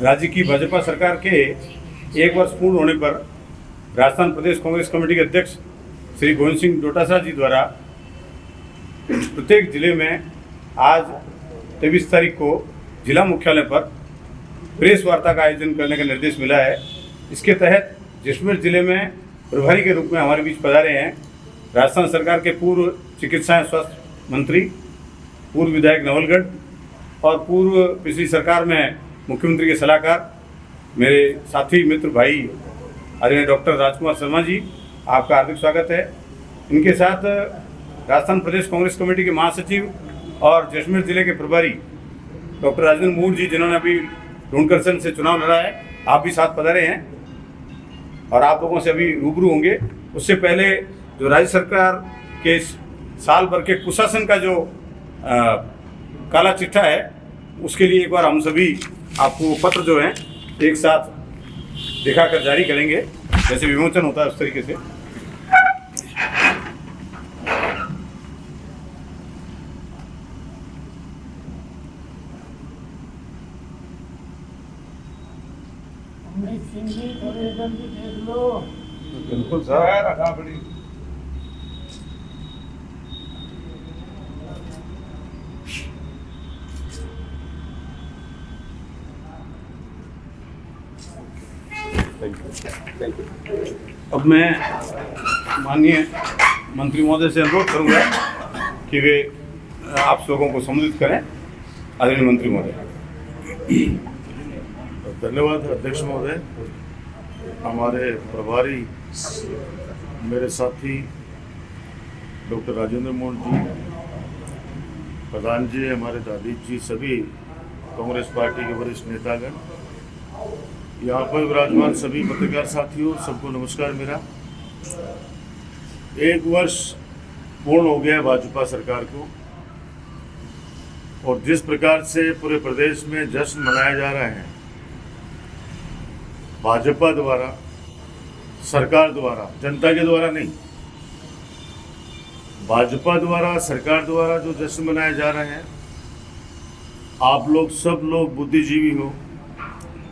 राज्य की भाजपा सरकार के एक वर्ष पूर्ण होने पर राजस्थान प्रदेश कांग्रेस कमेटी के अध्यक्ष श्री गोविंद सिंह डोटासरा जी द्वारा प्रत्येक जिले में आज 23 तारीख को जिला मुख्यालय पर प्रेस वार्ता का आयोजन करने का निर्देश मिला है। इसके तहत जैसलमेर जिले में प्रभारी के रूप में हमारे बीच पधारे हैं राजस्थान सरकार के पूर्व चिकित्सा एवं स्वास्थ्य मंत्री, पूर्व विधायक नवलगढ़ और पूर्व पिछली सरकार में मुख्यमंत्री के सलाहकार मेरे साथी मित्र भाई आदरणीय डॉक्टर राजकुमार शर्मा जी, आपका हार्दिक स्वागत है। इनके साथ राजस्थान प्रदेश कांग्रेस कमेटी के महासचिव और जैसलमेर जिले के प्रभारी डॉक्टर राजेंद्र मूड जी, जिन्होंने अभी ढूंढकरसन से चुनाव लड़ा है, आप भी साथ पधारे हैं और आप लोगों से अभी रूबरू होंगे। उससे पहले जो राज्य सरकार के साल भर के कुशासन का जो काला चिट्ठा है, उसके लिए एक बार हम सभी आपको पत्र जो है एक साथ दिखाकर जारी करेंगे, जैसे विमोचन होता है उस तरीके से। बिल्कुल सर, अब मैं माननीय मंत्री महोदय से अनुरोध करूंगा कि वे आप लोगों को संबोधित करें। आदरणीय मंत्री महोदय। धन्यवाद अध्यक्ष महोदय। हमारे प्रभारी मेरे साथी डॉक्टर राजेंद्र मोहन जी, प्रधान जी, हमारे दादी जी, सभी कांग्रेस पार्टी के वरिष्ठ नेतागण, यहाँ पर विराजमान सभी पत्रकार साथियों, सबको नमस्कार। मेरा एक वर्ष पूर्ण हो गया भाजपा सरकार को, और जिस प्रकार से पूरे प्रदेश में जश्न मनाया जा रहा है भाजपा द्वारा, सरकार द्वारा, जनता के द्वारा नहीं, भाजपा द्वारा, सरकार द्वारा जो जश्न मनाया जा रहा है, आप लोग सब लोग बुद्धिजीवी हो,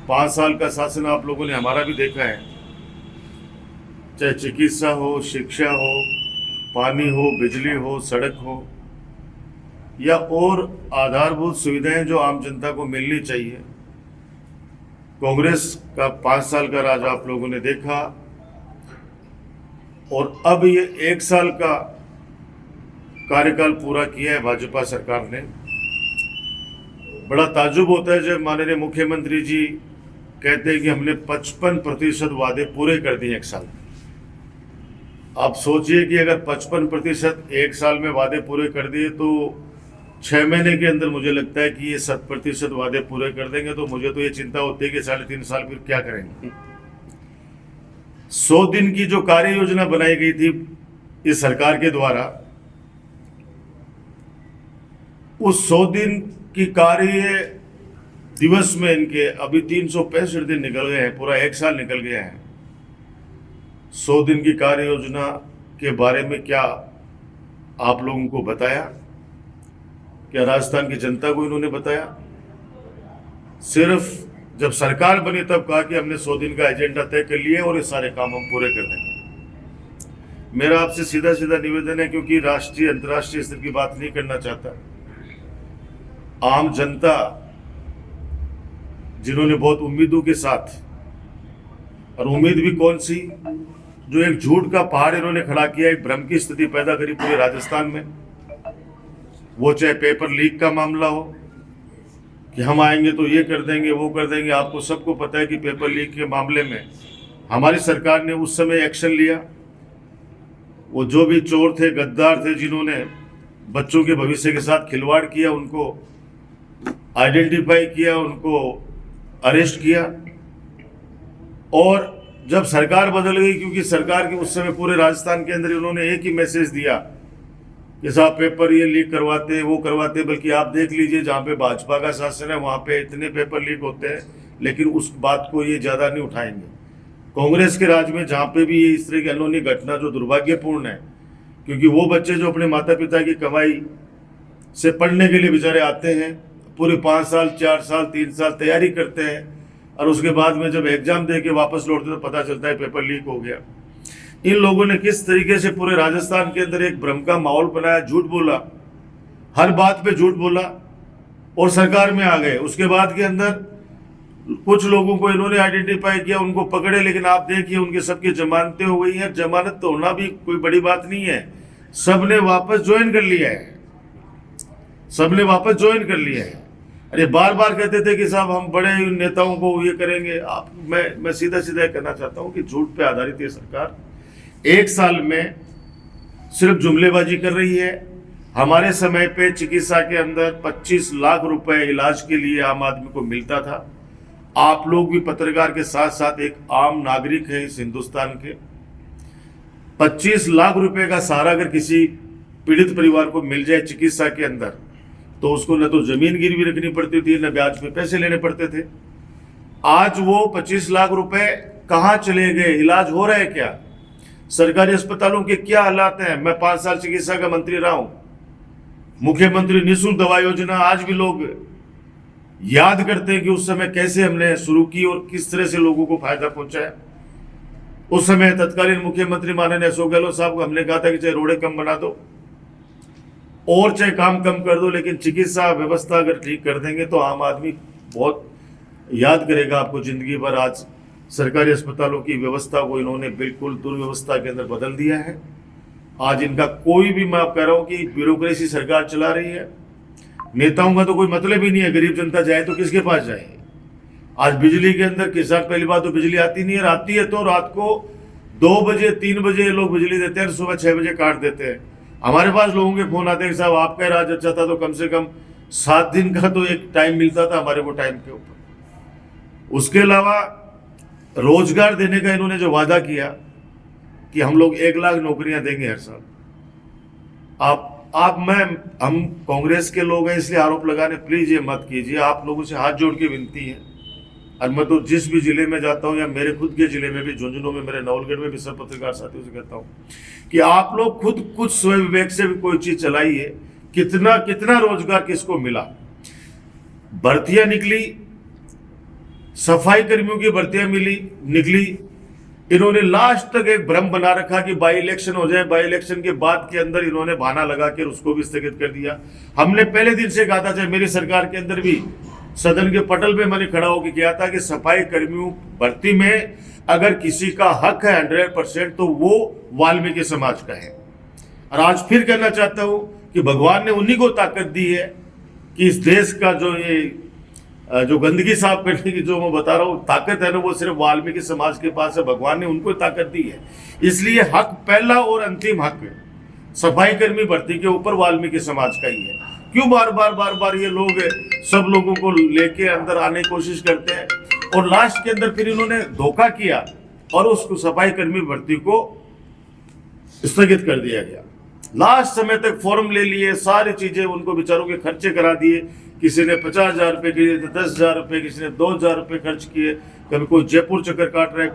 5 साल का शासन आप लोगों ने हमारा भी देखा है, चाहे चिकित्सा हो, शिक्षा हो, पानी हो, बिजली हो, सड़क हो, या और आधारभूत सुविधाएं जो आम जनता को मिलनी चाहिए। कांग्रेस का 5 साल का राज आप लोगों ने देखा, और अब ये 1 साल का कार्यकाल पूरा किया है भाजपा सरकार ने। बड़ा ताज्जुब होता है जब माननीय मुख्यमंत्री जी कहते हैं कि हमने 55% वादे पूरे कर दिए 1 साल में। आप सोचिए कि अगर 55% 1 साल में वादे पूरे कर दिए तो 6 महीने के अंदर मुझे लगता है कि ये 7% वादे पूरे कर देंगे। तो मुझे तो ये चिंता होती है कि 3.5 साल फिर क्या करेंगे। 100 दिन की जो कार्य योजना बनाई गई थी इस सरकार के द्वारा, उस 100 दिन की कार्य दिवस में इनके अभी 365 दिन निकल गए हैं, पूरा 1 साल निकल गया है। 100 दिन की कार्य योजना के बारे में क्या आप लोगों को बताया? क्या राजस्थान की जनता को इन्होंने बताया? सिर्फ जब सरकार बनी तब कहा कि हमने 100 दिन का एजेंडा तय कर लिया और ये सारे काम हम पूरे कर देंगे। मेरा आपसे सीधा सीधा निवेदन है, क्योंकि राष्ट्रीय अंतर्राष्ट्रीय स्तर की बात नहीं करना चाहता, आम जनता जिन्होंने बहुत उम्मीदों के साथ, और उम्मीद भी कौन सी, जो एक झूठ का पहाड़ इन्होंने खड़ा किया, एक भ्रम की स्थिति पैदा करी पूरे राजस्थान में। वो चाहे पेपर लीक का मामला हो कि हम आएंगे तो ये कर देंगे, वो कर देंगे। आपको सबको पता है कि पेपर लीक के मामले में हमारी सरकार ने उस समय एक्शन लिया। वो जो भी चोर थे, गद्दार थे, जिन्होंने बच्चों के भविष्य के साथ खिलवाड़ किया, उनको आइडेंटिफाई किया, उनको अरेस्ट किया। और जब सरकार बदल गई, क्योंकि सरकार के उस समय पूरे राजस्थान के अंदर उन्होंने एक ही मैसेज दिया कि साहब पेपर ये लीक करवाते, वो करवाते, बल्कि आप देख लीजिए जहाँ पे भाजपा का शासन है वहाँ पे इतने पेपर लीक होते हैं, लेकिन उस बात को ये ज़्यादा नहीं उठाएंगे। कांग्रेस के राज में जहाँ पे भी ये इस तरह की अनहोनी घटना जो दुर्भाग्यपूर्ण है, क्योंकि वो बच्चे जो अपने माता पिता की कमाई से पढ़ने के लिए बेचारे आते हैं, पूरे 5 साल 4 साल 3 साल तैयारी करते हैं, और उसके बाद में जब एग्जाम दे के वापस लौटते तो पता चलता है पेपर लीक हो गया। इन लोगों ने किस तरीके से पूरे राजस्थान के अंदर एक भ्रम का माहौल बनाया, झूठ बोला, हर बात पे झूठ बोला और सरकार में आ गए। उसके बाद के अंदर कुछ लोगों को इन्होंने आइडेंटिफाई किया, उनको पकड़े, लेकिन आप देखिए उनके सबकी जमानतें हो गई हैं। जमानत तो होना भी कोई बड़ी बात नहीं है, सबने वापस ज्वाइन कर लिया है, सबने वापस ज्वाइन कर लिया है। अरे बार बार कहते थे कि साहब हम बड़े नेताओं को ये करेंगे। आप मैं सीधा सीधा कहना चाहता हूं कि झूठ पे आधारित ये सरकार 1 साल में सिर्फ जुमलेबाजी कर रही है। हमारे समय पे चिकित्सा के अंदर 25 लाख रुपए इलाज के लिए आम आदमी को मिलता था। आप लोग भी पत्रकार के साथ साथ एक आम नागरिक हैं इस हिंदुस्तान के। 25 लाख रुपए का सहारा अगर किसी पीड़ित परिवार को मिल जाए चिकित्सा के अंदर, तो उसको न तो जमीन गिरवी रखनी पड़ती थी, न ब्याज पे पैसे लेने पड़ते थे। आज वो 25 लाख रुपए कहाँ चले गए? इलाज हो रहा है क्या? सरकारी अस्पतालों के क्या हालात हैं? मैं 5 साल चिकित्सा का मंत्री रहा हूं। मुख्यमंत्री निःशुल्क दवा योजना आज भी लोग याद करते हैं कि उस समय कैसे हमने शुरू की और किस तरह से लोगों को फायदा पहुंचाया। उस समय तत्कालीन मुख्यमंत्री माननीय अशोक गहलोत साहब को हमने कहा था कि चाहे रोडे कम बना दो और चाहे काम कम कर दो, लेकिन चिकित्सा व्यवस्था अगर ठीक कर देंगे तो आम आदमी बहुत याद करेगा आपको जिंदगी भर। आज सरकारी अस्पतालों की व्यवस्था को इन्होंने बिल्कुल दुर्व्यवस्था के अंदर बदल दिया है। आज इनका कोई भी, मैं आप कह रहा हूं कि ब्यूरोक्रेसी सरकार चला रही है। नेताओं का तो कोई मतलब ही नहीं है, गरीब जनता जाए तो किसके पास जाए? आज बिजली के अंदर किसान, पहली बात तो बिजली आती नहीं है, आती है तो रात को 2 बजे 3 बजे लोग बिजली देते हैं, सुबह 6 बजे काट देते हैं। हमारे पास लोगों के फोन आते हैं कि साहब आपका राज अच्छा था तो कम से कम 7 दिन का तो एक टाइम मिलता था हमारे को टाइम के ऊपर। उसके अलावा रोजगार देने का इन्होंने जो वादा किया कि हम लोग 1 लाख नौकरियां देंगे हर साल। हम कांग्रेस के लोग हैं इसलिए आरोप लगाने प्लीज ये मत कीजिए। आप लोगों से हाथ जोड़ के विनती है, और मैं तो जिस भी जिले में जाता हूं या मेरे खुद के जिले में भी, झुंझुनू में, मेरे नवलगढ़ में भी सब पत्रकार साथियों से कहता हूं कि आप लोग खुद कुछ स्वयं विवेक से भी कोई चीज चलाइए। कितना कितना रोजगार किसको मिला? भर्तियां निकली, सफाई कर्मियों की भर्तियां निकली। इन्होंने लास्ट तक एक भ्रम बना रखा कि बाई इलेक्शन हो जाए, बाई इलेक्शन के बाद के अंदर इन्होंने बहाना लगा के उसको भी स्थगित कर दिया। हमने पहले दिन से कहा था, चाहे मेरी सरकार के अंदर भी सदन के पटल पे मैंने खड़ा होकर किया था कि सफाई कर्मियों भर्ती में अगर किसी का हक है 100% तो वो वाल्मीकि समाज का है। और आज फिर कहना चाहता हूं कि भगवान ने उन्हीं को ताकत दी है कि इस देश का जो गंदगी साफ करने की जो मैं बता रहा हूँ ताकत है ना, वो सिर्फ वाल्मीकि समाज के पास है। भगवान ने उनको ताकत दी है, इसलिए हक पहला और अंतिम हक सफाई कर्मी भर्ती के ऊपर वाल्मीकि समाज का ही है। क्यों बार बार ये लोग सब लोगों को लेके अंदर आने की कोशिश करते हैं, और लास्ट के अंदर फिर इन्होंने धोखा किया और उसको सफाई कर्मी भर्ती को स्थगित कर दिया गया। लास्ट समय तक फॉर्म ले लिए, सारी चीजें उनको बेचारों के खर्चे करा दिए। किसी ने 50,000 रुपये किए, 10,000 रुपये, किसी ने 2,000 रुपये खर्च किए। कभी कोई जयपुर चक्कर काट रहा है,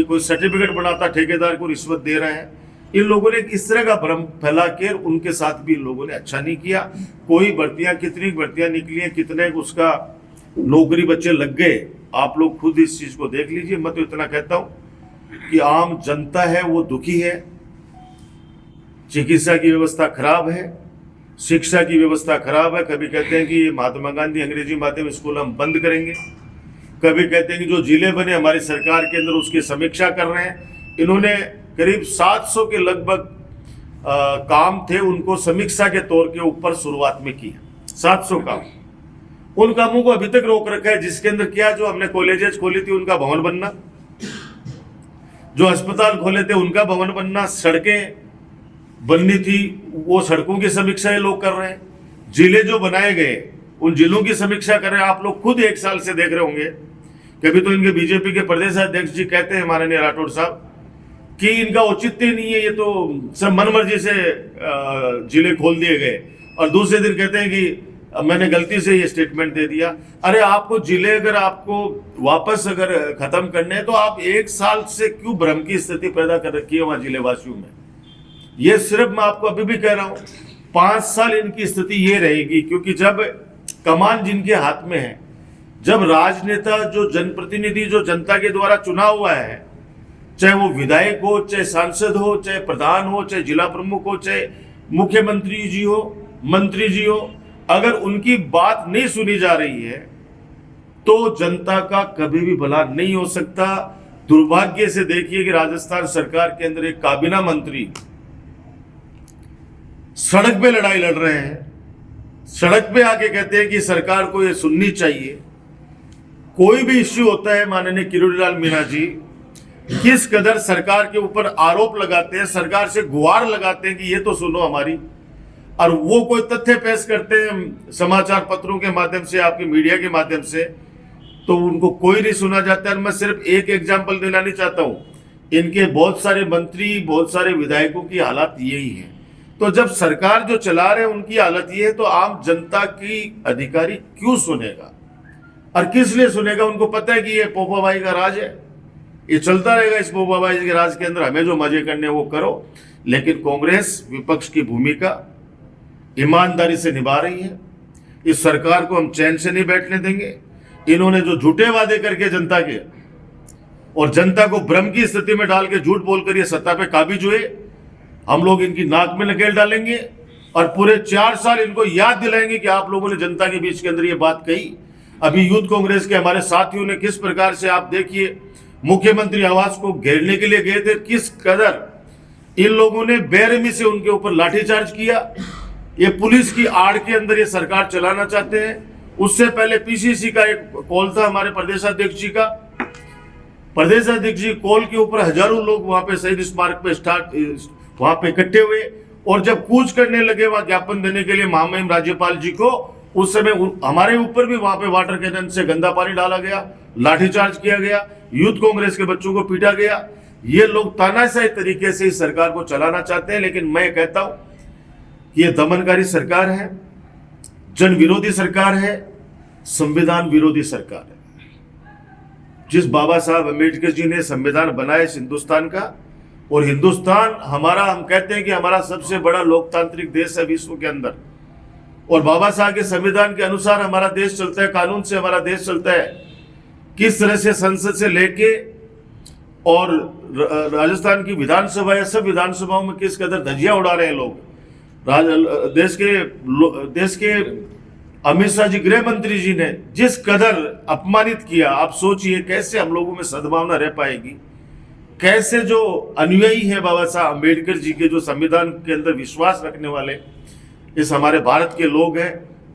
कोई सर्टिफिकेट बनाता ठेकेदार को रिश्वत दे रहा है। इन लोगों ने इस तरह का भ्रम फैला के उनके साथ भी इन लोगों ने अच्छा नहीं किया। कोई भर्तियां, कितनी भर्तियां निकली हैं, कितने उसका नौकरी बच्चे लग गए, आप लोग खुद इस चीज को देख लीजिए। मैं तो इतना कहता हूं कि आम जनता है वो दुखी है। चिकित्सा की व्यवस्था खराब है, शिक्षा की व्यवस्था खराब है। कभी कहते हैं कि महात्मा गांधी अंग्रेजी माध्यम स्कूल हम बंद करेंगे, कभी कहते हैं कि जो जिले बने हमारी सरकार के अंदर उसकी समीक्षा कर रहे हैं। इन्होंने करीब 700 के लगभग काम थे, उनको समीक्षा के तौर के ऊपर शुरुआत में किया। 700 काम, उन कामों को अभी तक रोक रखा है, जिसके अंदर क्या, जो हमने कॉलेजेस खोली थी उनका भवन बनना, जो अस्पताल खोले थे उनका भवन बनना, सड़कें बननी थी वो सड़कों की समीक्षा ये लोग कर रहे हैं। जिले जो बनाए गए उन जिलों की समीक्षा कर रहे हैं। आप लोग खुद 1 साल से देख रहे होंगे। कभी तो इनके बीजेपी के प्रदेश अध्यक्ष जी कहते हैं माननीय राठौड़ साहब कि इनका औचित्य नहीं है, ये तो सब मनमर्जी से जिले खोल दिए गए, और दूसरे दिन कहते हैं कि मैंने गलती से ये स्टेटमेंट दे दिया। अरे आपको जिले अगर आपको वापस अगर खत्म करने हैं तो आप 1 साल से क्यों भ्रम की स्थिति पैदा कर रखी है वहां जिलेवासियों में? ये सिर्फ मैं आपको अभी भी कह रहा हूं, 5 साल इनकी स्थिति ये रहेगी, क्योंकि जब कमान जिनके हाथ में है, जब राजनेता जो जनप्रतिनिधि जो जनता के द्वारा चुना हुआ है, चाहे वो विधायक हो, चाहे सांसद हो, चाहे प्रधान हो, चाहे जिला प्रमुख हो, चाहे मुख्यमंत्री जी हो, मंत्री जी हो, अगर उनकी बात नहीं सुनी जा रही है तो जनता का कभी भी भला नहीं हो सकता। दुर्भाग्य से देखिए कि राजस्थान सरकार के अंदर एक काबीना मंत्री सड़क पे लड़ाई लड़ रहे हैं, सड़क पे आके कहते हैं कि सरकार को ये सुननी चाहिए। कोई भी इश्यू होता है, माननीय किरोड़ीलाल मीणा जी किस कदर सरकार के ऊपर आरोप लगाते हैं, सरकार से गुहार लगाते हैं कि ये तो सुनो हमारी, और वो कोई तथ्य पेश करते हैं समाचार पत्रों के माध्यम से, आपकी मीडिया के माध्यम से, तो उनको कोई नहीं सुना जाता है। मैं सिर्फ एक एग्जाम्पल देना नहीं चाहता हूं, इनके बहुत सारे मंत्री, बहुत सारे विधायकों की हालत यही है। तो जब सरकार जो चला रहे हैं उनकी हालत ये है, तो आम जनता की अधिकारी क्यों सुनेगा और किस लिए सुनेगा? उनको पता है कि ये पोपाबाई का राज है, ये चलता रहेगा। इस पोपाबाई के राज के अंदर हमें जो मजे करने वो करो। लेकिन कांग्रेस विपक्ष की भूमिका ईमानदारी से निभा रही है। इस सरकार को हम चैन से नहीं बैठने देंगे। इन्होंने जो झूठे वादे करके जनता के और जनता को भ्रम की स्थिति में डाल के झूठ बोलकर ये सत्ता पे काबिज हुए, हम लोग इनकी नाक में नकेल डालेंगे और पूरे 4 साल इनको याद दिलाएंगे कि आप लोगों ने जनता के बीच के अंदर ये बात कही। अभी यूथ कांग्रेस के हमारे साथियों ने किस प्रकार से, आप देखिए, मुख्यमंत्री आवास को घेरने के लिए गए थे, किस कदर इन लोगों ने बेरहमी से उनके ऊपर लाठीचार्ज किया। ये पुलिस की आड़ के अंदर ये सरकार चलाना चाहते हैं। उससे पहले पीसीसी का एक कॉल था हमारे प्रदेशाध्यक्ष जी का, प्रदेशाध्यक्ष जी कॉल के ऊपर हजारों लोग वहां पे शहीद स्मारक पे वहां पे इकट्ठे हुए, और जब कूच करने लगे वहां ज्ञापन देने के लिए महामहिम राज्यपाल जी को, उस समय हमारे ऊपर भी वहां पे वाटर कैनन से गंदा पानी डाला गया, लाठीचार्ज किया गया, यूथ कांग्रेस के बच्चों को पीटा गया। ये लोग तानाशाही तरीके से इस सरकार को चलाना चाहते हैं। लेकिन मैं कहता हूं कि ये दमनकारी सरकार है, जन विरोधी सरकार है, संविधान विरोधी सरकार है। जिस बाबा साहब अम्बेडकर जी ने संविधान बनाया इस हिंदुस्तान का, और हिंदुस्तान हमारा, हम कहते हैं कि हमारा सबसे बड़ा लोकतांत्रिक देश है विश्व के अंदर, और बाबा साहब के संविधान के अनुसार हमारा देश चलता है, कानून से हमारा देश चलता है। किस तरह से संसद से लेके और राजस्थान की विधानसभा या सब विधानसभाओं में किस कदर धज्जियां उड़ा रहे हैं लोग। देश के अमित शाह जी, गृह मंत्री जी ने जिस कदर अपमानित किया, आप सोचिए कैसे हम लोगों में सद्भावना रह पाएगी, कैसे जो अनुयायी है बाबा साहब अम्बेडकर जी के, जो संविधान के अंदर विश्वास रखने वाले इस हमारे भारत के लोग हैं,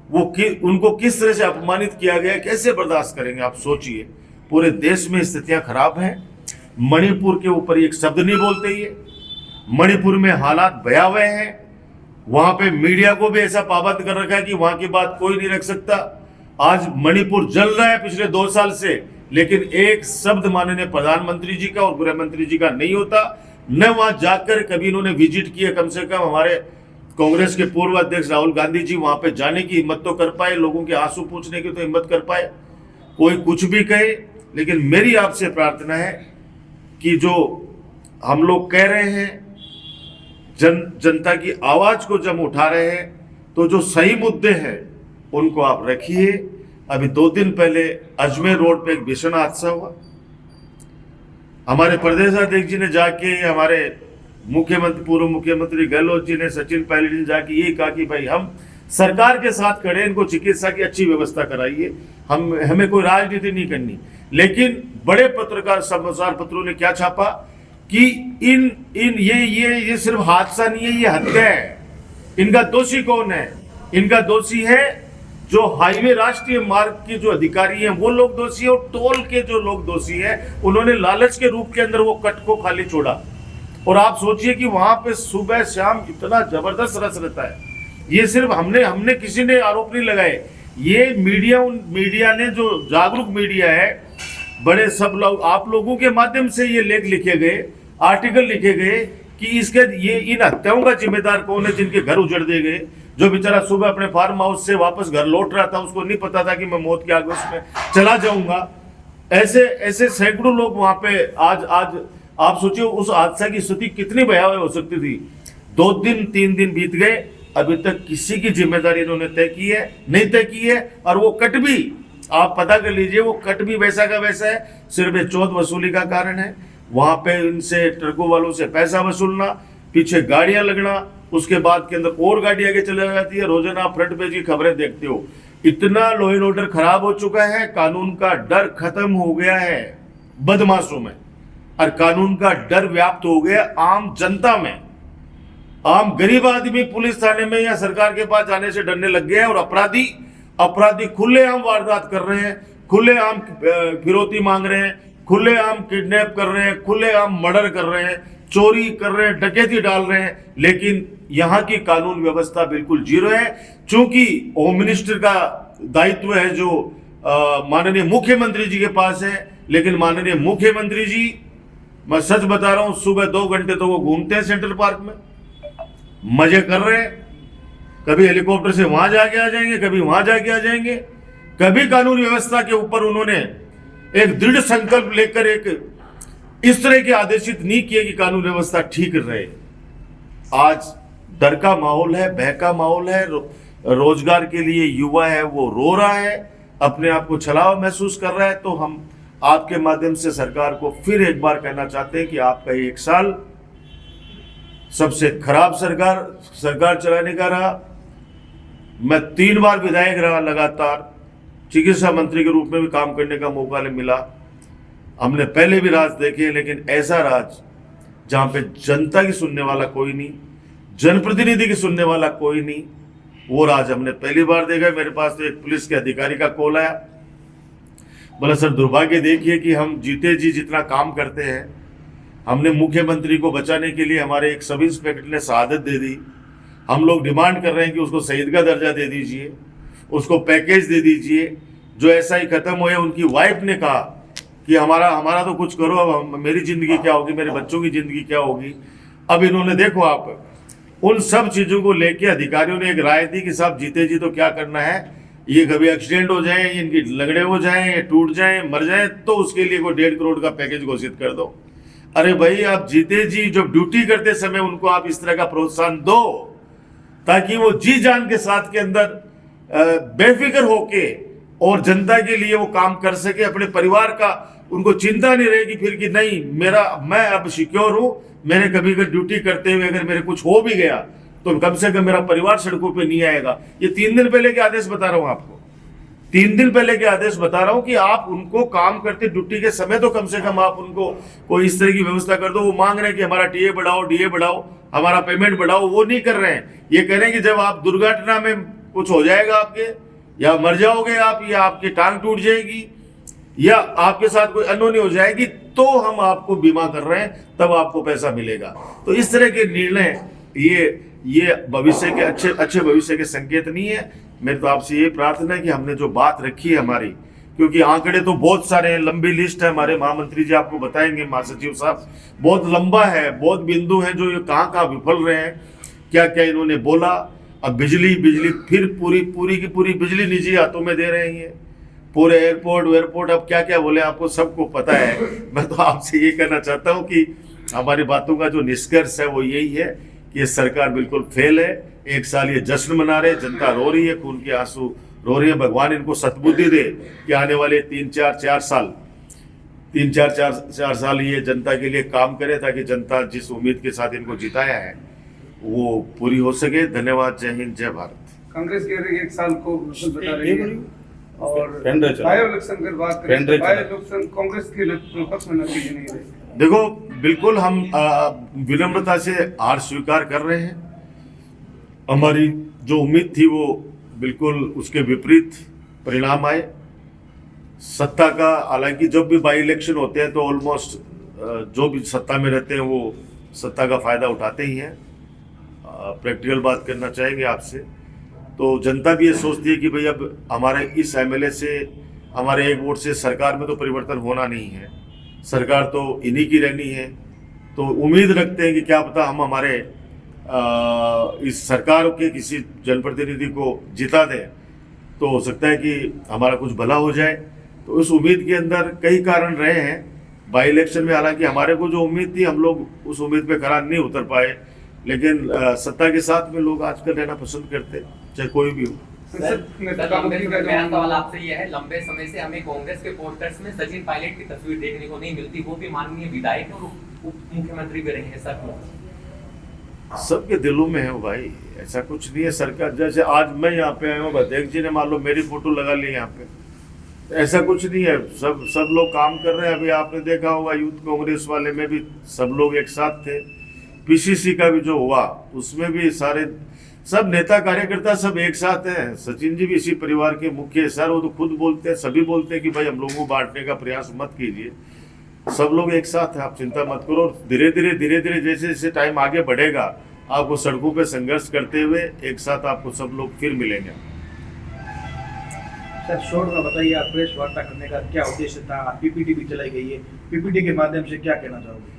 वो उनको किस तरह से अपमानित किया गया, कैसे बर्दाश्त करेंगे? आप सोचिए। पूरे देश में स्थितियां खराब हैं। मणिपुर के ऊपर एक शब्द नहीं बोलते ये। मणिपुर में हालात भयावह हैं। वहां पे मीडिया को भी ऐसा पाबंद कर रखा है कि वहां की बात कोई नहीं रख सकता। आज मणिपुर जल रहा है पिछले 2 साल से, लेकिन एक शब्द माननीय प्रधानमंत्री जी का और गृह मंत्री जी का नहीं होता। न वहां जाकर कभी इन्होंने विजिट किया। कम से कम हमारे कांग्रेस के पूर्व अध्यक्ष राहुल गांधी जी वहां पे जाने की हिम्मत तो कर पाए, लोगों के आंसू पूछने की तो हिम्मत कर पाए। कोई कुछ भी कहे, लेकिन मेरी आपसे प्रार्थना है कि जो हम लोग कह रहे हैं, जनता की आवाज को जब उठा रहे हैं, तो जो सही मुद्दे हैं उनको आप रखिए। अभी 2 दिन पहले अजमेर रोड पे एक भीषण हादसा हुआ। हमारे प्रदेशाध्यक्ष जी ने जाके, हमारे मुख्यमंत्री, पूर्व मुख्यमंत्री गहलोत जी ने, सचिन पायलट जी ने जाके यही कहा कि भाई हम सरकार के साथ खड़े, इनको चिकित्सा की अच्छी व्यवस्था कराइए, हमें कोई राजनीति नहीं करनी। लेकिन बड़े पत्रकार, समाचार पत्रों ने क्या छापा कि ये सिर्फ हादसा नहीं है, ये हत्या है। इनका दोषी कौन है? इनका दोषी है जो हाईवे राष्ट्रीय मार्ग के जो अधिकारी हैं, वो लोग दोषी है, और टोल के जो लोग दोषी हैं, उन्होंने लालच के रूप के अंदर वो कट को खाली छोड़ा। और आप सोचिए कि वहां पे सुबह शाम इतना जबरदस्त रस रहता है। ये सिर्फ हमने किसी ने आरोप नहीं लगाए, ये मीडिया ने, जो जागरूक मीडिया है, बड़े सब लोग, आप लोगों के माध्यम से ये लेख लिखे गए, आर्टिकल लिखे गए कि इन हत्याओं का जिम्मेदार कौन है, जिनके घर उजड़ दिए गए। जो बेचारा सुबह अपने फार्म हाउस से वापस घर लौट रहा था, उसको नहीं पता था कि मैं मौत के आगोश में चला जाऊंगा। ऐसे सैकड़ों लोग वहां पे आज आप सोचिए उस हादसा की स्थिति कितनी भयावह हो सकती थी। 2 दिन 3 दिन बीत गए, अभी तक किसी की जिम्मेदारी इन्होंने नहीं तय की है, और वो कट भी आप पता कर लीजिए, वो कट भी वैसा का वैसा है, सिर्फ एक चौथ वसूली का कारण है। वहां पे इनसे ट्रकों वालों से पैसा वसूलना, पीछे गाड़ियां लगना, उसके बाद के अंदर और गाड़ी आगे चली जाती है। रोजाना आप फ्रंट पेज की खबरें देखते हो। इतना लॉ एंड ऑर्डर खराब हो चुका है, कानून का डर खत्म हो गया है बदमाशों में, और कानून का डर व्याप्त हो गया आम जनता में। आम गरीब आदमी पुलिस थाने में या सरकार के पास जाने से डरने लग गया है, और अपराधी खुलेआम वारदात कर रहे हैं, खुलेआम फिरौती मांग रहे हैं, खुलेआम किडनैप कर रहे हैं, खुलेआम मर्डर कर रहे हैं, चोरी कर रहे हैं, डकैती डाल रहे हैं। लेकिन यहाँ की कानून व्यवस्था बिल्कुल जीरो है। चूंकि होम मिनिस्टर का दायित्व है जो माननीय मुख्यमंत्री जी के पास है, लेकिन माननीय मुख्यमंत्री जी, मैं सच बता रहा हूं, सुबह 2 घंटे तो वो घूमते हैं सेंट्रल पार्क में, मजे कर रहे हैं। कभी हेलीकॉप्टर से वहां जाके आ जाएंगे, कभी वहां जाके आ जाएंगे। कभी कानून व्यवस्था के ऊपर उन्होंने एक दृढ़ संकल्प लेकर एक इस तरह के आदेशित नहीं किए कि कानून व्यवस्था ठीक रहे। आज डर का माहौल है, भय का माहौल है। रोजगार के लिए युवा है वो रो रहा है, अपने आप को छलावा महसूस कर रहा है। तो हम आपके माध्यम से सरकार को फिर एक बार कहना चाहते हैं कि आपका 1 साल सबसे खराब सरकार चलाने का रहा। मैं 3 बार विधायक रहा लगातार, चिकित्सा मंत्री के रूप में भी काम करने का मौका मिला। हमने पहले भी राज देखे, लेकिन ऐसा राज जहां पे जनता की सुनने वाला कोई नहीं, जनप्रतिनिधि की सुनने वाला कोई नहीं, वो राज हमने पहली बार देखा। मेरे पास तो एक पुलिस के अधिकारी का कॉल आया, बोला सर दुर्भाग्य देखिए कि हम जीते जी जितना काम करते हैं, हमने मुख्यमंत्री को बचाने के लिए हमारे एक सब इंस्पेक्टर ने शहादत दे दी। हम लोग डिमांड कर रहे हैं कि उसको शहीद का दर्जा दे दीजिए, उसको पैकेज दे दीजिए। जो ऐसा ही खत्म हुए, उनकी वाइफ ने कहा कि हमारा तो कुछ करो, अब मेरी जिंदगी क्या होगी, मेरे बच्चों की जिंदगी क्या होगी। अब इन्होंने देखो आप उन सब चीजों को लेके अधिकारियों ने एक राय दी कि साहब जीते जी तो क्या करना है, ये कभी एक्सीडेंट हो जाए, इनकी लगड़े हो जाए, टूट जाए, मर जाए, तो उसके लिए कोई 1.5 करोड़ का पैकेज घोषित कर दो। अरे भाई, आप जीते जी जब ड्यूटी करते समय उनको आप इस तरह का प्रोत्साहन दो, ताकि वो जी जान के साथ के अंदर बेफिक्र होके और जनता के लिए वो काम कर सके। अपने परिवार का उनको चिंता नहीं रहेगी फिर कि नहीं मैं अब सिक्योर हूं, मैंने कभी अगर ड्यूटी करते हुए अगर मेरे कुछ हो भी गया तो कम से कम मेरा परिवार सड़कों पे नहीं आएगा। ये 3 दिन पहले के आदेश बता रहा हूं आपको, 3 दिन पहले के आदेश बता रहा हूं कि आप उनको काम करते ड्यूटी के समय तो कम से कम आप उनको कोई इस तरह की व्यवस्था कर दो। वो मांग रहे हैं कि हमारा टीए बढ़ाओ, डीए बढ़ाओ, हमारा पेमेंट बढ़ाओ, वो नहीं कर रहे हैं। ये कह रहे हैं कि जब आप दुर्घटना में कुछ हो जाएगा आपके, या मर जाओगे आप, या आपकी टांग टूट जाएगी, या आपके साथ कोई अनहोनी हो जाएगी, तो हम आपको बीमा कर रहे हैं, तब आपको पैसा मिलेगा। तो इस तरह के निर्णय ये भविष्य के अच्छे भविष्य के संकेत नहीं है। मेरी तो आपसे ये प्रार्थना है कि हमने जो बात रखी है हमारी, क्योंकि आंकड़े तो बहुत सारे हैं, लंबी लिस्ट है, हमारे महामंत्री जी आपको बताएंगे, महासचिव साहब, बहुत लंबा है, बहुत बिंदु है जो ये कहाँ विफल रहे हैं, क्या क्या इन्होंने बोला। अब बिजली फिर पूरी की पूरी बिजली निजी हाथों में दे रहे हैं, पूरे एयरपोर्ट अब क्या क्या बोले आपको सबको पता है। मैं तो आपसे ये कहना चाहता हूँ कि हमारी बातों का जो निष्कर्ष है वो यही है कि ये सरकार बिल्कुल फेल है। 1 साल ये जश्न मना रहे, जनता रो रही है, खून के आंसू रो रही है। भगवान इनको सद्बुद्धि दे कि आने वाले 3-4 साल ये जनता के लिए काम करे, ताकि जनता जिस उम्मीद के साथ इनको जिताया है वो पूरी हो सके। धन्यवाद। जय हिंद, जय भारत। कांग्रेस कह रही है 1 साल को बता रही है, और पेंड्राइव बायो इलेक्शन की बात करें, बायो इलेक्शन कांग्रेस के पक्ष में नतीजे नहीं रहे। देखो, बिल्कुल हम विनम्रता से हार स्वीकार कर रहे हैं। हमारी जो उम्मीद थी वो बिल्कुल उसके विपरीत परिणाम आए। सत्ता का, हालांकि जब भी बाई इलेक्शन होते हैं तो ऑलमोस्ट जो भी सत्ता में रहते हैं वो सत्ता का फायदा उठाते ही हैं। प्रैक्टिकल बात करना चाहेंगे आपसे, तो जनता भी ये सोचती है कि भाई अब हमारे इस एमएलए से, हमारे 1 वोट से सरकार में तो परिवर्तन होना नहीं है, सरकार तो इन्हीं की रहनी है। तो उम्मीद रखते हैं कि क्या पता हम हमारे इस सरकार के किसी जनप्रतिनिधि को जिता दें, तो हो सकता है कि हमारा कुछ भला हो जाए। तो उस उम्मीद के अंदर कई कारण रहे हैं बाई इलेक्शन में। हालांकि हमारे को जो उम्मीद थी, हम लोग उस उम्मीद पे खरा नहीं उतर पाए, लेकिन सत्ता के साथ में लोग आजकल रहना पसंद करते हैं, चाहे कोई भी हो। संसद में सर, कामों का मेरा सवाल जो आपसे यह है, लंबे समय से हमें कांग्रेस के पोस्टर्स में सचिन पायलट की तस्वीर देखने को नहीं मिलती, वो भी माननीय विधायक और उप मुख्यमंत्री भी रहे हैं सर को। सबके दिलों में है वो भाई, ऐसा कुछ नहीं है। सरकार जैसे आज मैं यहाँ पे आया हूँ, अध्यक्ष जी ने मान लो मेरी फोटो लगा ली यहाँ पे, तो ऐसा कुछ नहीं है। सब लोग काम कर रहे हैं। अभी आपने देखा होगा यूथ कांग्रेस वाले में भी सब लोग एक साथ थे। पीसीसी का भी जो हुआ उसमें भी सारे सब नेता कार्यकर्ता सब एक साथ हैं। सचिन जी भी इसी परिवार के मुख्य है सर, वो तो खुद बोलते हैं, सभी बोलते हैं कि भाई हम लोगों को बांटने का प्रयास मत कीजिए, सब लोग एक साथ हैं, आप चिंता मत करो। धीरे धीरे जैसे जैसे टाइम आगे बढ़ेगा आपको सड़कों पे संघर्ष करते हुए एक साथ आपको सब लोग फिर मिलेंगे। सर शॉर्ट में बताइए, आप प्रेस वार्ता करने का क्या उद्देश्य था? पीपीटी भी चलाई गई है, पीपीटी के माध्यम से क्या कहना चाहोगे?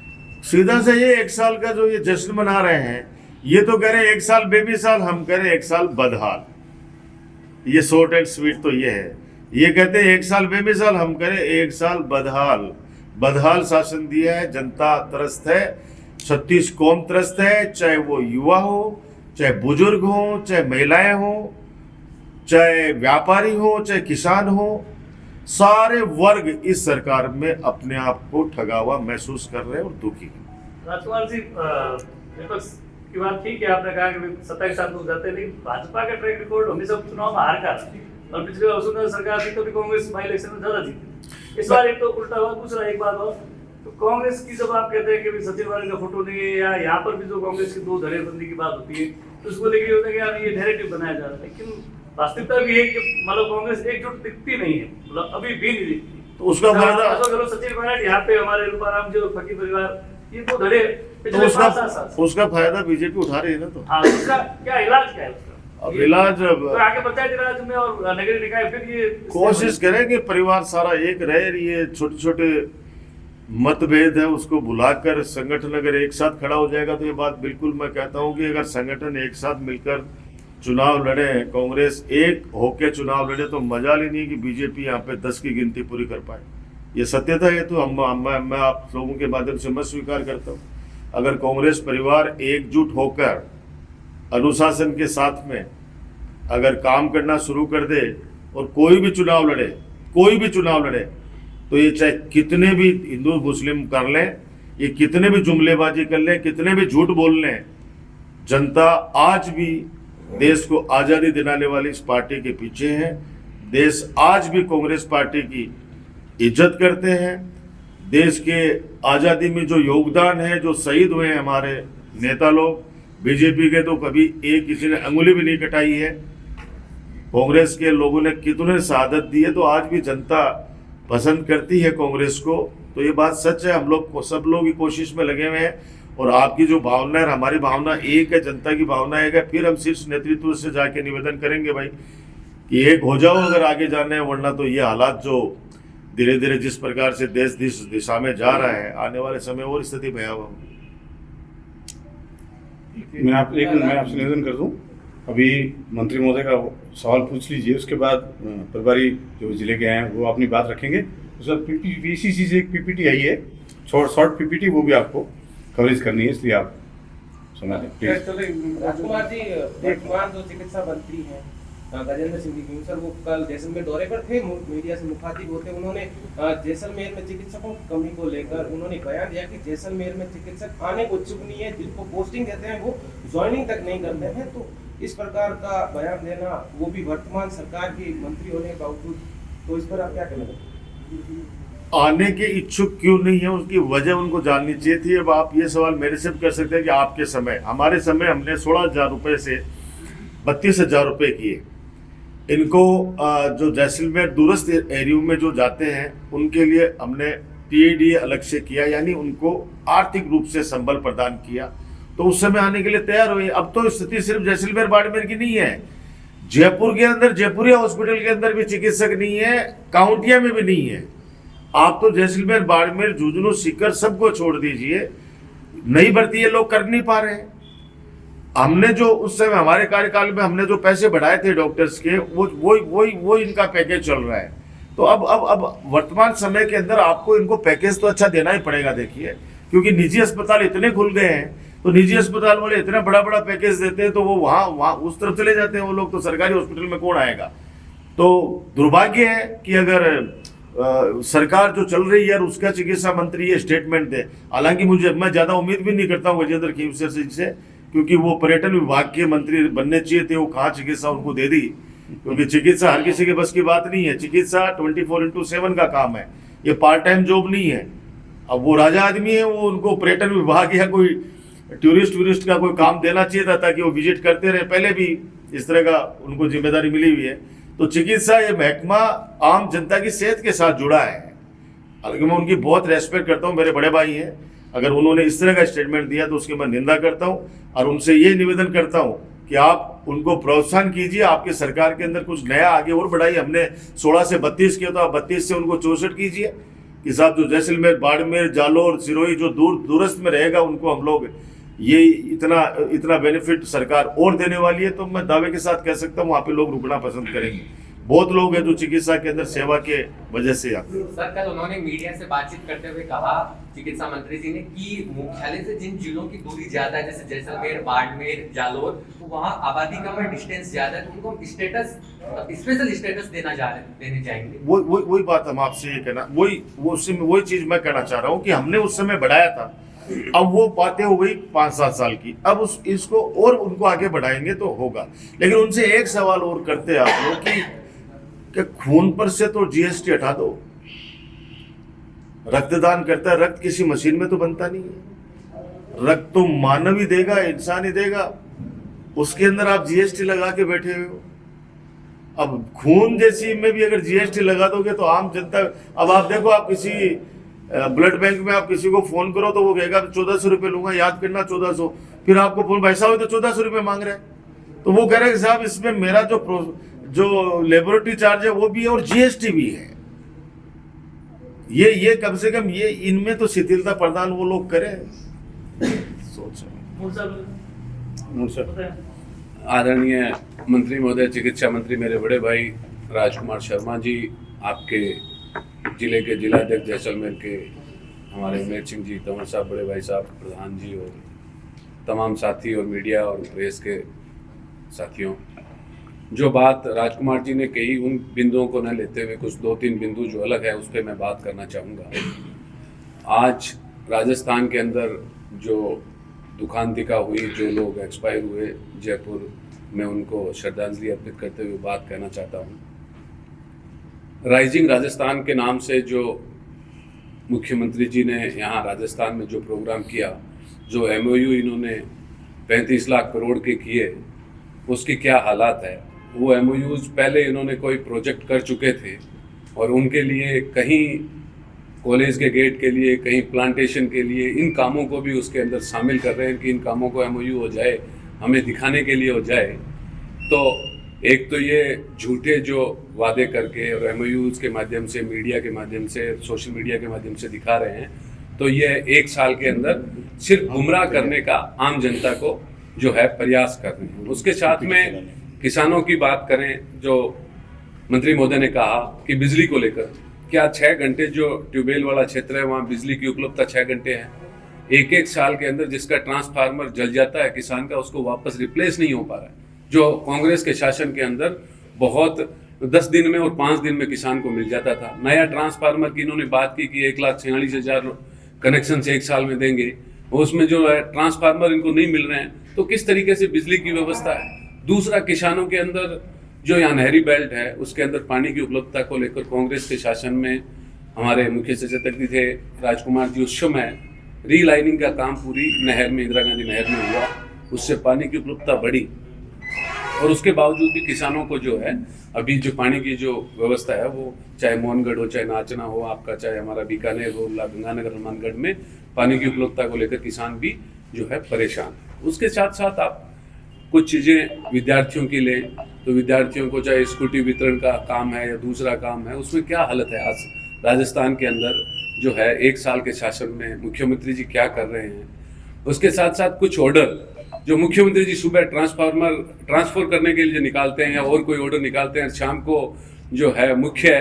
सीधा से ये 1 साल का जो ये जश्न मना रहे हैं, ये तो कह रहे हैं 1 साल बेमिसाल, हम कह रहे हैं 1 साल बदहाल। ये शॉर्ट एंड स्वीट तो ये है। ये कहते हैं 1 साल बेमिसाल, हम कह रहे हैं 1 साल बदहाल। बदहाल शासन दिया है, जनता त्रस्त है, 36 कौम त्रस्त है, चाहे वो युवा हो, चाहे बुजुर्ग हो, चाहे महिलाएं हो, चाहे व्यापारी हो, चाहे किसान हो, सारे वर्ग इस सरकार में अपने आप को ठगा हुआ महसूस कर रहे हैं और दुखी हैं। राजकुमार जी, विपक्ष की बात ठीक है, आपने कहा कि 27 साल लोग जाते हैं, लेकिन भाजपा का ट्रैक रिकॉर्ड हमेशा चुनाव में हार का और पिछले वसुंधरा सरकार थी तो भी कांग्रेस बाई इलेक्शन में ज्यादा जीती। इस बार एक तो उल्टा हुआ। दूसरा एक बात और, तो कांग्रेस की जब आप कहते हैं कि सचिन पायलट का फोटो नहीं है, या यहाँ पर भी जो कांग्रेस की 2 धड़ेबंदी की बात होती है, तो उसको लेकर होता है कि यार ये नैरेटिव बनाया जा रहा है, लेकिन वास्तविकता भी है कि मतलब कांग्रेस एकजुट दिखती नहीं है, मतलब अभी भी नहीं दिखती। तो उसका फायदा सचिन पायलट यहाँ पे हमारे रूपाराम जी और फकी परिवार, ये 2 धड़े तो पिछले 5-7 साल से। उसका फायदा बीजेपी उठा रही है ना। तो हाँ, उसका क्या इलाज क्या है उसका? अब इलाज तो आगे पंचायती राज में और नगरीय निकाय फिर ये कोशिश करें कि परिवार सारा एक रहे। ये छोटे छोटे मतभेद है उसको भुलाकर संगठन अगर एक साथ खड़ा हो जाएगा तो ये बात बिल्कुल मैं कहता हूँ कि अगर संगठन एक साथ मिलकर चुनाव लड़े, कांग्रेस एक होके चुनाव लड़े, तो मजा ही नहीं है कि बीजेपी यहाँ पे 10 की गिनती पूरी कर पाए। ये सत्यता है, तो मैं आप लोगों के माध्यम से मैं स्वीकार करता हूँ। अगर कांग्रेस परिवार एकजुट होकर अनुशासन के साथ में अगर काम करना शुरू कर दे और कोई भी चुनाव लड़े, तो ये चाहे कितने भी हिंदू मुस्लिम कर लें, ये कितने भी जुमलेबाजी कर लें, कितने भी झूठ बोल लें, जनता आज भी देश को आज़ादी दिलाने वाली इस पार्टी के पीछे है। देश आज भी कांग्रेस पार्टी की इज्जत करते हैं। देश के आज़ादी में जो योगदान है, जो शहीद हुए हैं हमारे नेता लोग, बीजेपी के तो कभी एक किसी ने अंगुली भी नहीं कटाई है। कांग्रेस के लोगों ने कितने शहादत दी है, तो आज भी जनता पसंद करती है कांग्रेस को। तो ये बात सच है। हम लोग सब लोग ही कोशिश में लगे हुए हैं और आपकी जो भावना है, हमारी भावना एक है, जनता की भावना एक है। फिर हम शीर्ष नेतृत्व से जाके निवेदन करेंगे भाई कि एक हो जाओ अगर आगे जाना है, वरना तो ये हालात जो धीरे धीरे जिस प्रकार से देश दिशा में जा रहा है, आने वाले समय और स्थिति भयावह होगी। मैं आपसे निवेदन कर दूं, अभी मंत्री महोदय का सवाल पूछ लीजिए, उसके बाद प्रभारी जो जिले के हैं वो अपनी बात रखेंगे। उसका पीसीसी से एक पीपीटी आई है, शॉर्ट पीपीटी, वो भी आपको कवरेज करनी है, इसलिए आप समझ लें प्लीज। राजकुमार जी, वर्तमान जो चिकित्सा मंत्री हैं गजेंद्र सिंह जी, सर वो कल जैसलमेर दौरे पर थे, मीडिया से मुखातिब होते उन्होंने जैसलमेर में चिकित्सकों की कमी को लेकर उन्होंने बयान दिया कि जैसलमेर में चिकित्सक आने को इच्छुक नहीं है, जिनको पोस्टिंग देते हैं वो ज्वाइनिंग तक नहीं करते हैं। तो इस प्रकार का बयान देना, वो भी वर्तमान सरकार के मंत्री होने के बावजूद, तो इस पर आप क्या कहना चाहते हैं? आने के इच्छुक क्यों नहीं है, उसकी वजह उनको जाननी चाहिए थी। अब आप ये सवाल मेरे से कर सकते हैं कि आपके समय, हमारे समय हमने 16,000 रुपये से 32,000 रुपये किए। इनको जो जैसलमेर दूरस्थ एरिया में जो जाते हैं उनके लिए हमने टीएडी अलग से किया, यानी उनको आर्थिक रूप से संबल प्रदान किया, तो उस समय आने के लिए तैयार हुए। अब तो स्थिति सिर्फ जैसलमेर बाड़मेर की नहीं है, जयपुर के अंदर जयपुरिया हॉस्पिटल के अंदर भी चिकित्सक नहीं है, काउंटिया में भी नहीं है। आप तो जैसलमेर बाड़मेर झुंझुनू सीकर सबको छोड़ दीजिए, नई भर्ती ये लोग कर नहीं पा रहे हैं। हमने जो उस समय हमारे कार्यकाल में हमने जो पैसे बढ़ाए थे डॉक्टर्स के, वो इनका पैकेज चल रहा है। तो अब वर्तमान समय के अंदर आपको इनको पैकेज तो अच्छा देना ही पड़ेगा। देखिए, क्योंकि निजी अस्पताल इतने खुल गए हैं तो निजी अस्पताल वाले इतना बड़ा बड़ा पैकेज देते हैं तो वो वहाँ उस तरफ चले जाते हैं वो लोग, तो सरकारी हॉस्पिटल में कौन आएगा। तो दुर्भाग्य है कि अगर सरकार जो चल रही है और उसका चिकित्सा मंत्री ये स्टेटमेंट दे, हालांकि मैं ज़्यादा उम्मीद भी नहीं करता हूँ गजेंद्र खींवसर से, क्योंकि वो पर्यटन विभाग के मंत्री बनने चाहिए थे, वो कहाँ चिकित्सा उनको दे दी, क्योंकि चिकित्सा हर किसी के बस की बात नहीं है। चिकित्सा 24/7 का काम है, ये पार्ट टाइम जॉब नहीं है। अब वो राजा आदमी है, वो उनको पर्यटन विभाग या कोई टूरिस्ट का कोई काम देना चाहिए था ताकि वो विजिट करते रहे। पहले भी इस तरह का उनको जिम्मेदारी मिली हुई है। तो चिकित्सा ये महकमा आम जनता की सेहत के साथ जुड़ा है। हालांकि मैं उनकी बहुत रेस्पेक्ट करता हूँ, मेरे बड़े भाई हैं, अगर उन्होंने इस तरह का स्टेटमेंट दिया तो उसकी मैं निंदा करता हूँ और उनसे ये निवेदन करता हूँ कि आप उनको प्रोत्साहन कीजिए, आपके सरकार के अंदर कुछ नया आगे और बढ़ाइए। हमने 16 से 32 किया तो आप 32 से उनको 64 कीजिए कि साहब जो जैसलमेर, बाड़मेर, जालोर, सिरोही जो दूरस्थ में रहेगा उनको हम लोग ये इतना बेनिफिट सरकार और देने वाली है। तो मैं दावे के साथ कह सकता हूँ वहाँ पे लोग रुकना पसंद करेंगे। बहुत लोग हैं जो चिकित्सा के अंदर सेवा के वजह से आते हैं। सर, कल उन्होंने मीडिया से बातचीत करते हुए कहा, चिकित्सा मंत्री जी ने, कि मुख्यालय से जिन जिलों की दूरी ज्यादा है, जैसे जैसलमेर, बाड़मेर, जालोर, तो वहाँ आबादी कम है, डिस्टेंस ज्यादा है, तो उनको स्पेशल स्टेटस देने जाएंगे। वही बात हम आपसे ये कहना, वही चीज मैं कहना चाह रहा हूँ कि हमने उस समय बढ़ाया था, अब वो बातें हो गई 5-7 साल की, अब इसको और उनको आगे बढ़ाएंगे तो होगा। लेकिन उनसे एक सवाल और करते हैं आप लोग कि खून पर से तो जीएसटी हटा दो। रक्तदान करता है, रक्त किसी मशीन में तो बनता नहीं है, रक्त तो मानव ही देगा, इंसान ही देगा, उसके अंदर आप जीएसटी लगा के बैठे हुए हो। अब खून जैसी में भी अगर जीएसटी लगा दोगे तो आम जनता, अब आप देखो, आप किसी ब्लड बैंक में आप किसी को फोन करो तो वो कहेगा 1400 रुपये लूंगा, याद करना 1400, फिर आपको फोन पैसा हो तो 1400 रुपये मांग रहे हैं। तो वो कह रहे हैं साहब इसमें मेरा जो लेबोरेटरी चार्ज है वो भी है और जीएसटी भी है। ये कम से कम ये इनमें तो शिथिलता प्रदान वो लोग करें। आदरणीय मंत्री महोदय, चिकित्सा मंत्री मेरे बड़े भाई राजकुमार शर्मा जी, आपके जिले के जिलाध्यक्ष जैसलमेर के हमारे उमेर सिंह जी, तंवर साहब, बड़े भाई साहब, प्रधान जी और तमाम साथी और मीडिया और प्रेस के साथियों, जो बात राजकुमार जी ने कही उन बिंदुओं को न लेते हुए कुछ 2-3 बिंदु जो अलग है उस पर मैं बात करना चाहूँगा। आज राजस्थान के अंदर जो दुखांतिका हुई, जो लोग एक्सपायर हुए जयपुर में, उनको श्रद्धांजलि अर्पित करते हुए बात कहना चाहता हूँ। राइजिंग राजस्थान के नाम से जो मुख्यमंत्री जी ने यहाँ राजस्थान में जो प्रोग्राम किया, जो MOU इन्होंने 35 लाख करोड़ के किए, उसकी क्या हालात है। वो MOUs पहले इन्होंने कोई प्रोजेक्ट कर चुके थे और उनके लिए कहीं कॉलेज के गेट के लिए, कहीं प्लांटेशन के लिए, इन कामों को भी उसके अंदर शामिल कर रहे हैं कि इन कामों को MOU हो जाए, हमें दिखाने के लिए हो जाए। तो एक तो ये झूठे जो वादे करके और MOUs के माध्यम से, मीडिया के माध्यम से, सोशल मीडिया के माध्यम से दिखा रहे हैं, तो ये 1 साल के अंदर सिर्फ गुमराह करने का आम जनता को जो है प्रयास कर रहे हैं। उसके साथ में किसानों की बात करें, जो मंत्री महोदय ने कहा कि बिजली को लेकर, क्या 6 घंटे जो ट्यूबवेल वाला क्षेत्र है वहाँ बिजली की उपलब्धता 6 घंटे है। 1-1 साल के अंदर जिसका ट्रांसफार्मर जल जाता है किसान का, उसको वापस रिप्लेस नहीं हो पा रहा है। जो कांग्रेस के शासन के अंदर बहुत 10 दिन में और 5 दिन में किसान को मिल जाता था। नया ट्रांसफार्मर की इन्होंने बात की कि 1,46,000 कनेक्शन से 1 साल में देंगे, उसमें जो है ट्रांसफार्मर इनको नहीं मिल रहे हैं। तो किस तरीके से बिजली की व्यवस्था है। दूसरा, किसानों के अंदर जो यहाँ नहरी बेल्ट है उसके अंदर पानी की उपलब्धता को लेकर कांग्रेस के शासन में हमारे मुख्य सचेतक भी थे राजकुमार जी, उस समय रीलाइनिंग का काम पूरी नहर में, इंदिरा गांधी नहर में हुआ, उससे पानी की उपलब्धता बढ़ी। और उसके बावजूद भी किसानों को जो है अभी जो पानी की जो व्यवस्था है, वो चाहे मोहनगढ़ हो, चाहे नाचना हो आपका, चाहे हमारा बीकानेर हो, गंगानगर, हनुमानगढ़ में पानी की उपलब्धता को लेकर किसान भी जो है परेशान है। उसके साथ साथ आप कुछ चीज़ें विद्यार्थियों की लें तो विद्यार्थियों को चाहे स्कूटी वितरण का काम है या दूसरा काम है, उसमें क्या हालत है आज राजस्थान के अंदर जो है 1 साल के शासन में मुख्यमंत्री जी क्या कर रहे हैं। उसके साथ साथ कुछ ऑर्डर जो मुख्यमंत्री जी सुबह ट्रांसफर करने के लिए निकालते हैं या और कोई ऑर्डर निकालते हैं, शाम को जो है मुख्य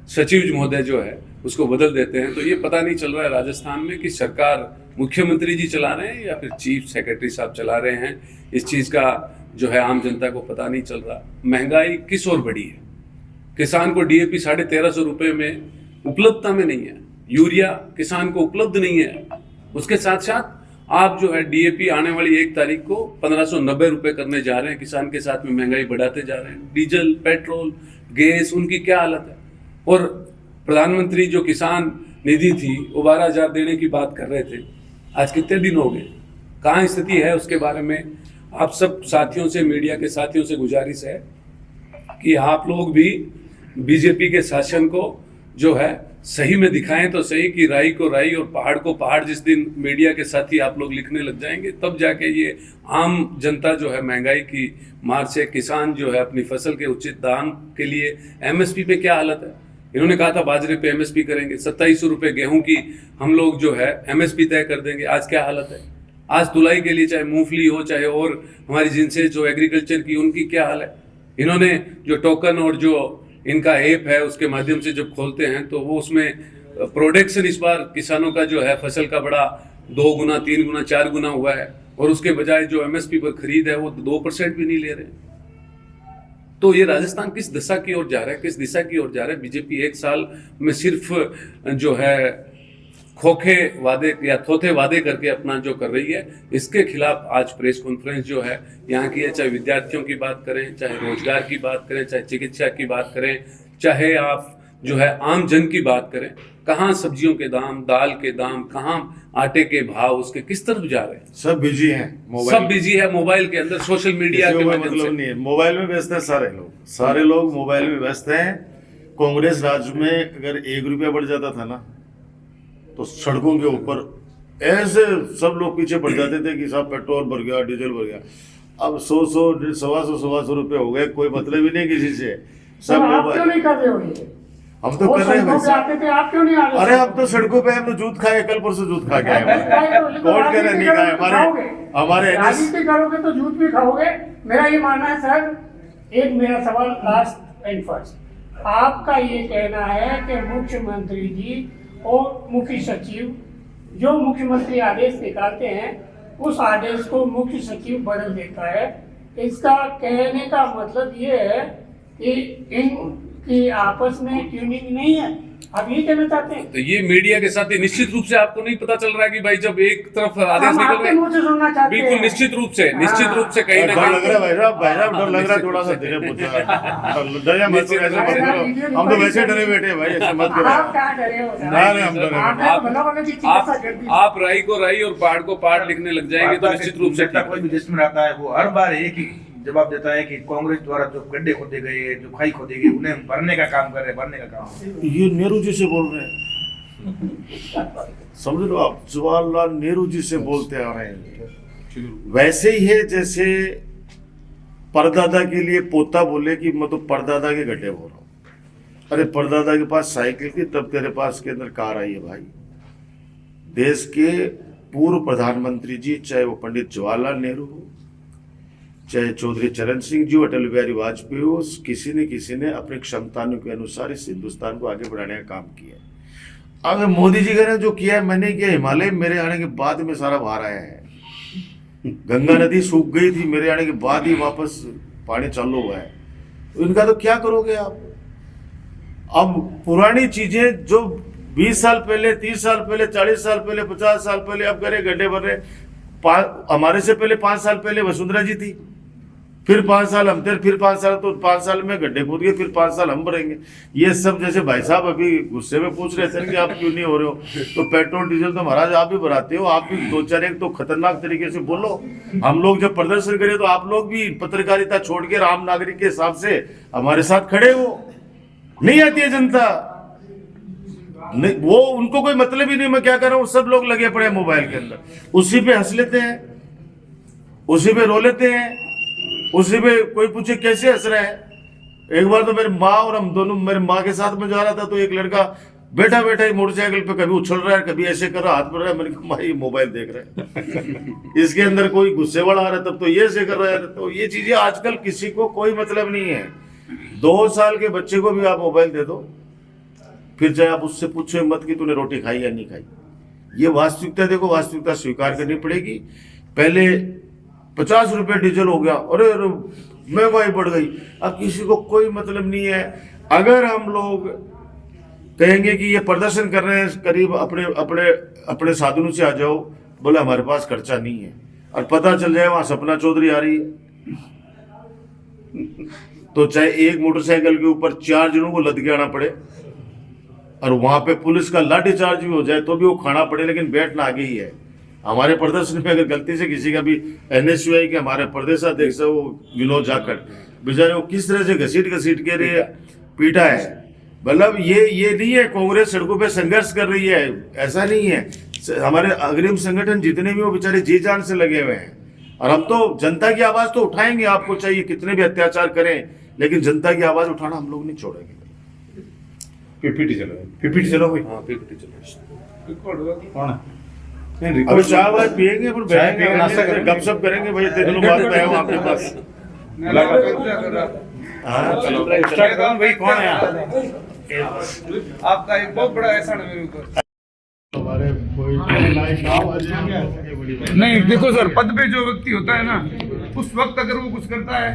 सचिव महोदय जो है उसको बदल देते हैं। तो ये पता नहीं चल रहा है राजस्थान में कि सरकार मुख्यमंत्री जी चला रहे हैं या फिर चीफ सेक्रेटरी साहब चला रहे हैं, इस चीज़ का जो है आम जनता को पता नहीं चल रहा। महंगाई किस ओर बढ़ी है, किसान को डीएपी 1350 रुपये में उपलब्धता में नहीं है, यूरिया किसान को उपलब्ध नहीं है, उसके साथ साथ आप जो है डीएपी आने वाली 1 तारीख को 1590 रुपये करने जा रहे हैं, किसान के साथ में महंगाई बढ़ाते जा रहे हैं। डीजल, पेट्रोल, गैस, उनकी क्या हालत है। और प्रधानमंत्री जो किसान निधि थी वो 12,000 देने की बात कर रहे थे, आज कितने दिन हो गए, कहाँ स्थिति है उसके बारे में आप सब साथियों से, मीडिया के साथियों से गुजारिश है कि आप लोग भी बीजेपी के शासन को जो है सही में दिखाएं तो सही कि राई को राई और पहाड़ को पहाड़। जिस दिन मीडिया के साथी आप लोग लिखने लग जाएंगे तब जाके ये आम जनता जो है महंगाई की मार से, किसान जो है अपनी फसल के उचित दाम के लिए एमएसपी पे क्या हालत है। इन्होंने कहा था बाजरे पे एमएसपी करेंगे, 2700 रुपये गेहूं की हम लोग जो है एमएसपी तय कर देंगे। आज क्या हालत है, आज तुलाई के लिए चाहे मूंगफली हो चाहे और हमारी जिनसे जो एग्रीकल्चर की उनकी क्या हाल है। इन्होंने जो टोकन और जो इनका ऐप है उसके माध्यम से जब खोलते हैं तो वो उसमें प्रोडक्शन इस बार किसानों का जो है फसल का बड़ा 2 गुना 3 गुना 4 गुना हुआ है, और उसके बजाय जो एमएसपी पर खरीद है वो 2% भी नहीं ले रहे। तो ये राजस्थान किस दिशा की ओर जा रहा है, किस दिशा की ओर जा रहा है। बीजेपी 1 साल में सिर्फ जो है खोखे वादे या थोथे वादे करके अपना जो कर रही है, इसके खिलाफ आज प्रेस कॉन्फ्रेंस जो है यहाँ की है। चाहे विद्यार्थियों की बात करें, चाहे रोजगार की बात करें, चाहे चिकित्सा की बात करें, चाहे आप जो है आम जन की बात करें, कहाँ सब्जियों के दाम, दाल के दाम, कहाँ आटे के भाव, उसके किस तरफ जा रहे हैं। सब बिजी हैं, सब बिजी है मोबाइल के अंदर, सोशल मीडिया के माध्यम से। मतलब नहीं है, मोबाइल में व्यस्त है सारे लोग मोबाइल में व्यस्त हैं। कांग्रेस राज्य में अगर 1 रुपया बढ़ जाता था ना तो सड़कों के ऊपर ऐसे सब लोग पीछे पड़ जाते थे कि साहब पेट्रोल बढ़ गया, डीजल बढ़ गया। अब 100, 125 रुपए हो गए, कोई मतलब ही नहीं किसी से। सब आप क्यों नहीं कर रहे हो ये? हम तो कर रहे हैं वैसे आते थे, आप क्यों नहीं आ रहे? अरे हम तो सड़कों पे हम तो जूत खाए, कल परसों जूत खा के आए। कौन कह रहे नहीं खाए, हमारे राजनीति करोगे तो जूत भी खाओगे। मेरा ये मानना है सर, एक मेरा सवाल लास्ट एंड फर्स्ट, आपका ये कहना है कि मुख्यमंत्री जी और मुख्य सचिव जो मुख्यमंत्री आदेश निकालते हैं उस आदेश को मुख्य सचिव बदल देता है। इसका कहने का मतलब ये है कि इनकी आपस में ट्यूनिंग नहीं है, आप ये कहना चाहते हैं। तो ये मीडिया के साथ निश्चित रूप से आपको नहीं पता चल रहा है कि भाई जब एक तरफ आदेश निकल रहे हैं, बिल्कुल निश्चित रूप से कहीं ना डर लग कहीं रहा है भाई साहब, डर लग रहा है थोड़ा सा। धीरे पूछा डरिया मत करो, ऐसे मत करो, हम तो वैसे डरे बैठे हैं भाई, ऐसे मत करो। हम डरे। आप राई को राई और पहाड़ को पहाड़ लिखने लग जाएंगे तो निश्चित रूप से कोई भी जिसमें आता है वो हर बार एक ही जवाब देता है कि कांग्रेस द्वारा जो गड्ढे खोदे गए, जो खाई खोदी गई, उन्हें भरने का काम कर रहे हैं, भरने का काम। ये नेहरू जी से बोल रहे हैं, समझ लो आप, जवाहरलाल नेहरू जी से बोलते आ रहे हैं। वैसे ही है जैसे परदादा के लिए पोता बोले कि मैं तो परदादा के गड्ढे बोल रहा हूँ। अरे परदादा के पास साइकिल थी तब तेरे पास के अंदर कार आई है भाई। देश के पूर्व प्रधानमंत्री जी, चाहे वो पंडित जवाहरलाल नेहरू हो, चाहे चौधरी चरण सिंह जी, अटल बिहारी वाजपेयी हो, किसी ने अपनी क्षमताओं के अनुसार इस हिंदुस्तान को आगे बढ़ाने का काम किया। अब मोदी जी ने जो किया है, मैंने किया, हिमालय मेरे आने के बाद में सारा बाहर आया है। गंगा नदी सूख गई थी, मेरे आने के बाद ही वापस पानी चालू हुआ है। इनका तो क्या करोगे आप। अब पुरानी चीजें जो 20 साल पहले, 30 साल पहले, 40 साल पहले, 50 साल पहले, अब करे गड्ढे भर रहे। हमारे से पहले 5 साल पहले वसुंधरा जी थी, फिर 5 साल हम थे, फिर 5 साल, तो 5 साल में गड्ढे कूद गए, फिर 5 साल हम भरेंगे। ये सब जैसे भाई साहब अभी गुस्से में पूछ रहे थे कि आप क्यों नहीं हो रहे हो, तो पेट्रोल डीजल तो महाराज आप भी भराते हो, आप भी 2-4 एक तो खतरनाक तरीके से बोलो। हम लोग जब प्रदर्शन करें तो आप लोग भी पत्रकारिता छोड़ के आम नागरिक के हिसाब से हमारे साथ खड़े हो। नहीं आती है जनता, नहीं, वो उनको कोई मतलब ही नहीं मैं क्या कर रहा हूँ। सब लोग लगे पड़े मोबाइल के अंदर, उसी पे हंस लेते हैं, उसी पे रो लेते हैं, उसी पे कोई पूछे कैसे हंस रहे हैं। एक बार तो मेरी माँ और हम दोनों, मेरी माँ के साथ में जा रहा था तो एक लड़का बैठा बैठा ही मोटरसाइकिल पे कभी उछल रहा है, कभी ऐसे कर रहा, हाथ में रहा है। मैंने कहा माँ ये मोबाइल देख रहे हैं इसके अंदर कोई गुस्से वाला आ रहा है, तब तो ये ऐसे कर रहा है। तो ये चीजें आजकल किसी को कोई मतलब नहीं है। 2 साल के बच्चे को भी आप मोबाइल दे दो, फिर चाहे आप उससे पूछो मत कि तूने रोटी खाई या नहीं खाई। ये वास्तविकता देखो, वास्तविकता स्वीकार करनी पड़ेगी। पहले 50 रुपए डीजल हो गया, अरे महंगाई बढ़ गई। अब किसी को कोई मतलब नहीं है। अगर हम लोग कहेंगे कि ये प्रदर्शन कर रहे हैं, करीब अपने अपने अपने साधनों से आ जाओ, बोले हमारे पास खर्चा नहीं है, और पता चल जाए वहां सपना चौधरी आ रही है, तो चाहे एक मोटरसाइकिल के ऊपर 4 जनों को लद के आना पड़े और वहां पे पुलिस का लाठीचार्ज भी हो जाए तो भी वो खाना पड़े, लेकिन बैठना आगे ही है। हमारे प्रदर्शन में अगर गलती से किसी का भी NSUI के हमारे प्रदेशाध्यक्ष वो विनोद जाखड़ बेचारे वो किस तरह से घसीट के लिए पीटा है। मतलब ये नहीं है कांग्रेस सड़कों पे संघर्ष कर रही है, ऐसा नहीं है। हमारे अग्रिम संगठन जितने भी वो बेचारे जी जान से लगे हुए हैं, और हम तो जनता की आवाज तो उठाएंगे। आपको चाहिए कितने भी अत्याचार करें, लेकिन जनता की आवाज उठाना हम लोग नहीं छोड़ेंगे। PPT चलो भाई। हाँ PPT चलो। रिकॉर्ड हुआ कौन है? अब चाय वाय पियेंगे, फिर चाय बैठेंगे, पियेंगे, नाश्ता करेंगे। गपशप करेंगे। भाई इतने दिनों बाद मैं हूँ आपके पास। भाई कौन है यहाँ? आपका एक बहुत बड़ा एहसान है मेरे ऊपर। नहीं देखो सर, पद पे जो व्यक्ति होता है ना, उस वक्त अगर वो कुछ करता है